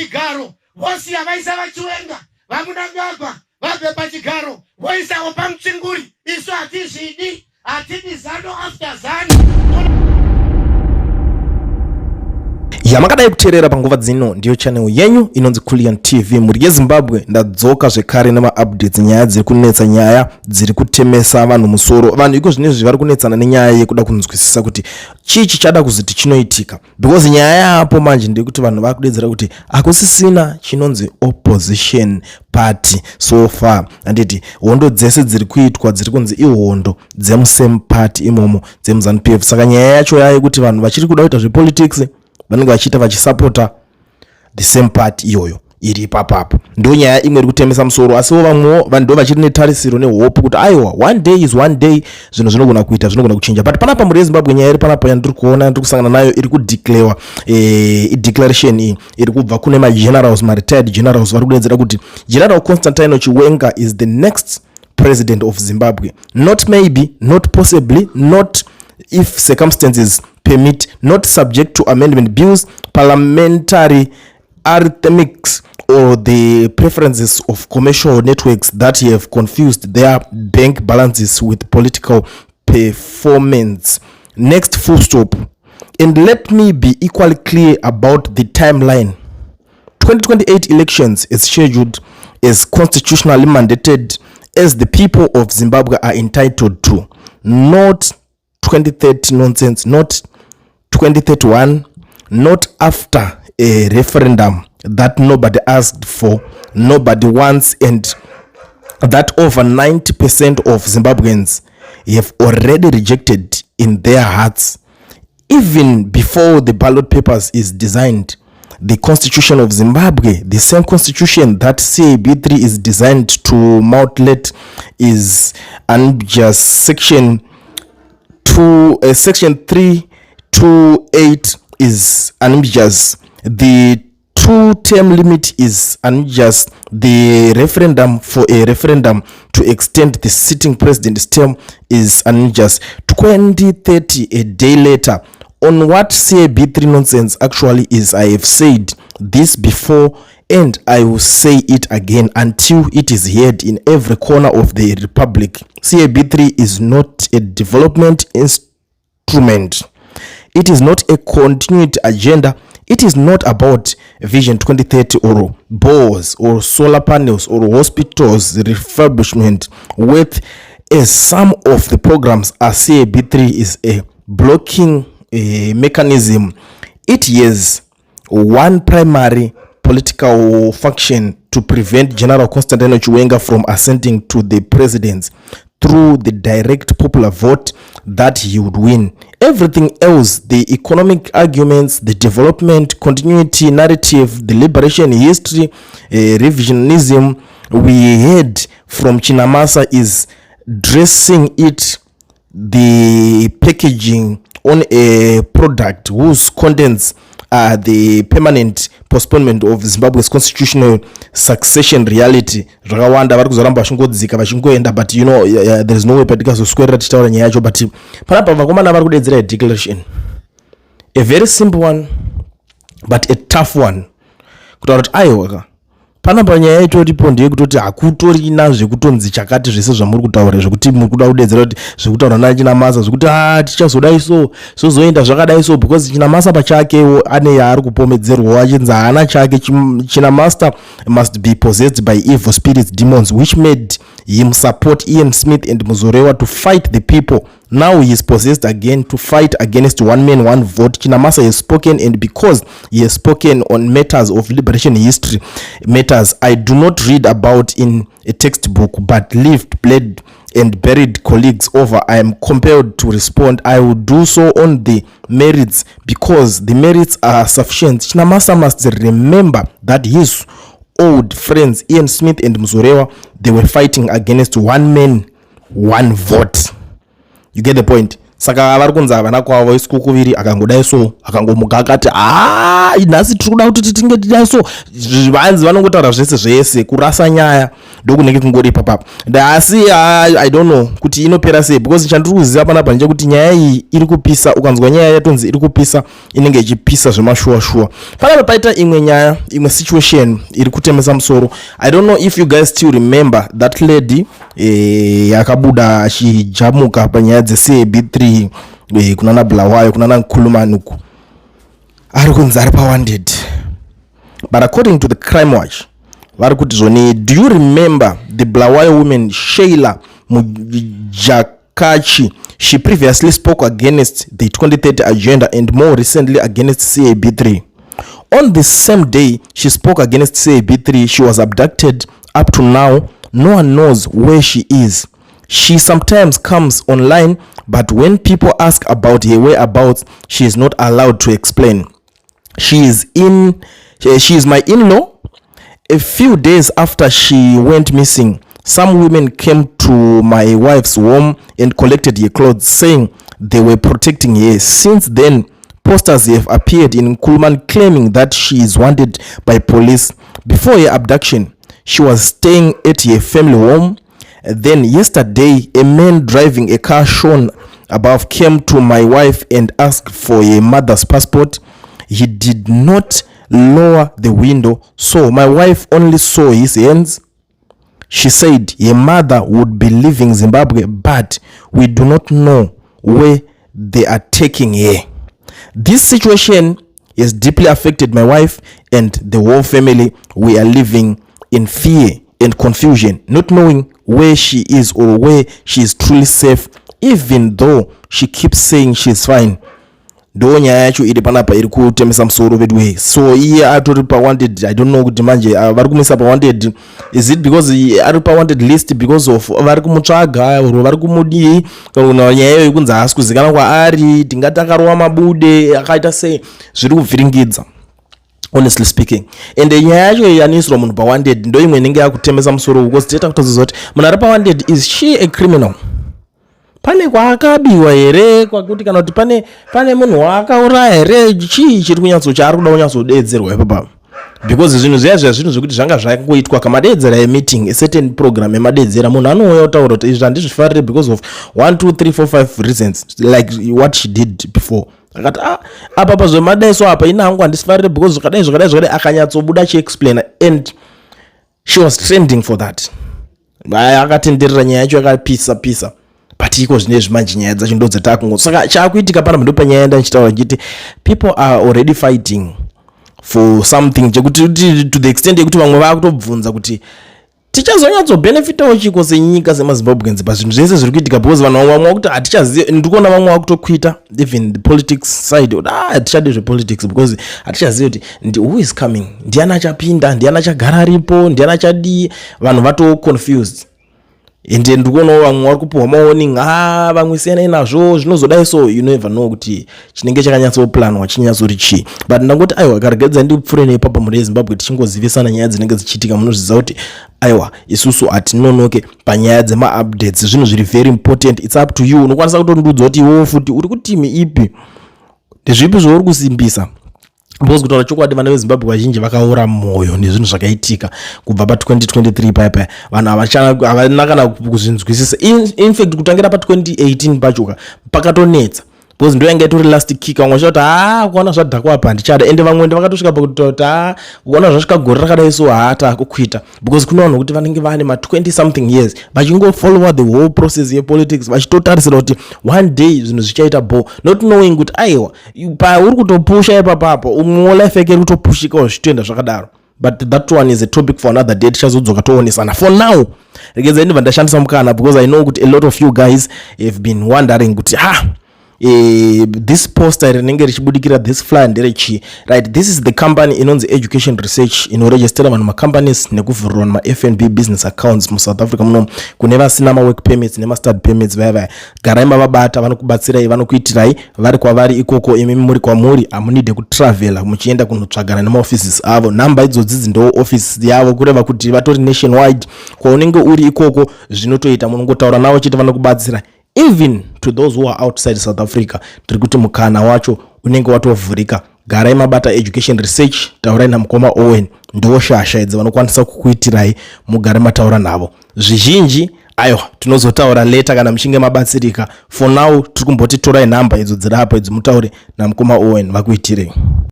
pachigaro vosiya vaisa vachiwenga vamunangagwa vabve pachigaro voisawo pamutsinguri. Isu hatizvidi, hatidi zano after zano. yamakadai kuteerera panguva dzino ndiyo channel yenyu inonzi Kulian TV. muri yeZimbabwe ndadzoka zvekare nemaupdates nyaya dziri kunetsa, nyaya dziri kutemesa vanhu musoro. vanhu iko zvinezvi vari kunetsana nenyaya yekuda kunzwisisa kuti chii chichada kuzoti chinoitika, because nyaya yapo manje ndekuti vanhu vari kudedzera kuti hakusisina chinonzi opposition party so far. Anditi hondo dzese dziri kuitwa dziri kunzi ihondo dzemusame party imomo dzemuZANU-PF. saka nyaya yacho yaye kuti vanhu vachiri kuda kuita zvepolitics vanenge vachiita vachisapota the same party iyoyo iri ipapapo. ndo nyaya imwe iri kutemesa musoro, asiwo vamwewo vanhu ndo vachiri netarisiro nehope kuti aiwa one day is one day zvinhu zvinogona kuita, zvinogona kuchinja. But panapa muri yeZimbabwe nyaya iri panapa yandiri kuona ndiri kusangana nayo iri kudeclarewa declaration iyi iri kubva kune magenerals, maretired generals vari kudedzera kuti General Constantine Chiwenga is the next president of Zimbabwe. Not maybe, not possibly, not if circumstances permit, not subject to amendment bills, parliamentary arithmetics, or the preferences of commercial networks that have confused their bank balances with political performance. Next, full stop. And let me be equally clear about the timeline. 2028 elections is scheduled as constitutionally mandated, as the people of Zimbabwe are entitled to. Not 2030 nonsense, not 2031, not after a referendum that nobody asked for, nobody wants, and that over 90% of Zimbabweans have already rejected in their hearts. Even before the ballot papers is designed, the constitution of Zimbabwe, the same constitution that CAB3 is designed to moutlet, is unjust. Section 328 is unjust. The 2-term limit is unjust. The referendum for a referendum to extend the sitting president's term is unjust. 2030, a day later. On what CAB3 nonsense actually is, I have said this before and I will say it again until it is heard in every corner of the republic. CAB3 is not a development instrument. It is not a continued agenda. It is not about Vision 2030 or bores or solar panels or hospitals refurbishment, with as some of the programs as CAB3 is a blocking mechanism. It has one primary political function: to prevent General Constantine Chiwenga from ascending to the presidency through the direct popular vote that he would win. Everything else, the economic arguments, the development continuity narrative, the liberation history, revisionism we heard from Chinamasa is dressing it, the packaging on a product whose contents are the permanent postponement of Zimbabwe's constitutional succession reality. Zvakawanda vari kuzoramba vachingodzika vachingoenda, but you know, there is no way patikazoswerera tichitaura nyaya yacho. But panapa vakomana vari kudedzera declaration, a very simple one but a tough one, kutaura kuti aiwa panapa nyaya yacho ripo ndeyekutoti hakutorina zvekutonzi chakati zvese zvamuri kutaura, zvekuti muri kuda kudedzera kuti zvekutaura naChinamasa zvekuti tichazodai so zozoenda zvakadai so, because Chinamasa pachakewo ane yaari kupomedzerwa achinzi haana chake. Chinamasa must be possessed by evil spirits, demons, which made him support Ian Smith and Muzorewa to fight the people. Now he is possessed again to fight against one man, one vote. Chinamasa has spoken, and because he has spoken on matters of liberation history, matters I do not read about in a textbook, but lived, bled, and buried colleagues over, I am compelled to respond. I will do so on the merits, because the merits are sufficient. Chinamasa must remember that his old friends Ian Smith and Muzorewa, they were fighting against one man, one vote. You get the point? saka vari kunzi havana kwavo isiku kuviri akangodai so akangomuka akati nhasi tiri kuda kuti tinge tidai so vanzi vanongotaura zvese kurasa nyaya ndokunenge kungori ipapapo asi I don't know kuti inopera sei because chandiri kuziva panapa ndechekuti nyaya iyi iri kupisa. Ukanzwa nyaya yatonzi iri kupisa inenge ichipisa zvemashuwa panapa paita imwe nyaya imwe situation iri kutemesa musoro. I don't know if you guys still remember that lady yakabuda achijamuka panyaya dzeCAB3 kunana Bulawayo kunana Nkulumanuku ari kunzi ari pawanted, but according to the crime watch vari kuti zvoni, do you remember the Bulawayo woman Sheila Mujakachi? She previously spoke against the 2030 agenda and more recently against CAB3. On the same day she spoke against CAB3, she was abducted. Up to now, no one knows where she is. She sometimes comes online, but when people ask about her whereabouts, she is not allowed to explain. She is my in-law. A few days after she went missing, some women came to my wife's home and collected her clothes, saying they were protecting her. Since then, posters have appeared in Nkulman claiming that she is wanted by police. Before her abduction, she was staying at her family home. Then yesterday, a man driving a car shown above came to my wife and asked for a mother's passport. He did not lower the window, so my wife only saw his hands. She said her mother would be leaving Zimbabwe, but we do not know where they are taking her. This situation has deeply affected my wife and the whole family. We are living in fear and confusion, not knowing where she is or where she is truly safe, even though she keeps saying she's fine. Ndo nyaya yacho iri panapa iri kutemesa musoro vedwe. So iye atori pawanted. I don't know kuti manje vari kumisa pawanted. Is it because ari pawanted list because of vari kumutsvaga or vari kumudii kana nyaya iyo ikunzi haasi kuzikanwa kwaari, tingati akarowa mabude akaita sei, zviri kuvhiringidza honestly speaking. And nyaya yacho yaniswa munhu pawanted ndo imwe inenge yakutemesa musoro because teta kutoziva kuti munhu ari pawanted, is she a criminal? Pane kwaakabiwa here, kwakuti kana kuti pane munhu waakauraya here, chii chiri kunyatso chaari kuda kunyatsodedzerwa ipapo? Because zvinhu zviya zvinhu zvekuti zvanga zvakangoitwa kamadedzera emeeting, a certain program emadedzera, munhu anouya otaura kuti izvi handizvifarire because of 1 2 3 4 5 reasons, like what she did before. Akati apa pazvemadaiso apa ina hangu handisifarire because zvakadai akanyatsobuda chiexplainer, and she was trending for that. Akatenderera nyaya yacho yakapisa but iko zvinezvi manje nyaya dzacho ndo dzatakungo. Saka chakuitika panapa ndo panyaya yenda nchitaura chiti people are already fighting for something chekuti to the extent yekuti vamwe vakutobvunza kuti tichazonyatsobenefitawo chiko senyika semazimbabweans pazvinhu zvese zviri kuitika, because vanhu vamwe vakuti hatichazivi. Ndikuona vamwe vakutokwita even the politics side, hatichadi zvepolitics because hatichazivi kuti who is coming, ndiani achapinda, ndiani achagara aripo, ndiani achadii. Vanhu vato confused. Ende ndikuona vamwe vari kupuhwa mawarning, vamwe siyanai nazvo zvinozodai, so you never know kuti chinenge chakanyatsoplanwa chinyatsori chii. But ndangoti aiwa karegedza ndipfuure neipapa muri yeZimbabwe tichingozivisana nyaya dzinenge dzichiitika. Munozviziva kuti aiwa isusu hatinonoke panyaya dzema-updates, zvinhu zviri very important. It's up to you. Unokwanisa kutondudza kuti iwewo futi uri kutimi ipi, ndezvipi zvauri kusimbisa. Because kutaura chokwadi vana veZimbabwe vazhinji vakaora mwoyo nezvinhu zvakaitika kubva pa2023 paya. Vanhu havana kana kuzvinzwisisa. In fact kutangira pa2018 pachoka pakatonetsa because ndo yanga itori last kick. Vamwe vachati kuona zvadhakwa apa handichada, ende vamwe vakatosvika pakuti kuona zvasvika gore rakadai so kukwita because kuna vanhu kuti vanenge vane ma20 something years vachingofollowa the whole process yepolitics vachitotarisira kuti one day zvinhu zvichaita not knowing kuti aiwa uri kutopusha ipapapo umwe life yake iri kutopushikawo zvitoenda zvakadaro. But that one is a topic for another day. Tichazodzoka toonesana. For now, regeza ndibva ndashandisa mukana because I know kuti a lot of you guys have been wondering kuti this poster rinenge richibudikira this flyer nderechi, right? This is the company inonzi Education Research inoregistera vanhu macompanies nekuvhurwa ma-FNB business accounts muSouth Africa muno kune vasina ma-work permits nema-study permits. Vaya garai mavabata, vanokubatsirai, vanokuitirai vari kwavari ikoko. Imi muri kwamuri hamunide kutravela muchienda kunotsvagana nemaoffices avo. Namba idzodzi ndo office yavo kureva kuti vatori nationwide. Kwaunenge uri ikoko zvinotoita munongotaura navo chete vanokubatsira even to those who are outside South Africa. Tiri kuti mukana wacho unenge watovhurika. Garai mabata education research, taurai namukoma Owen, ndo shasha idzi vanokwanisa kukuitirai mugare mataura navo. Zvizhinji ayo tinozotaura later kana mchinge mabatsirika. For now tiri kumboti torai namba idzo dziri apa idzi mutaure namukoma Owen vakuitirei.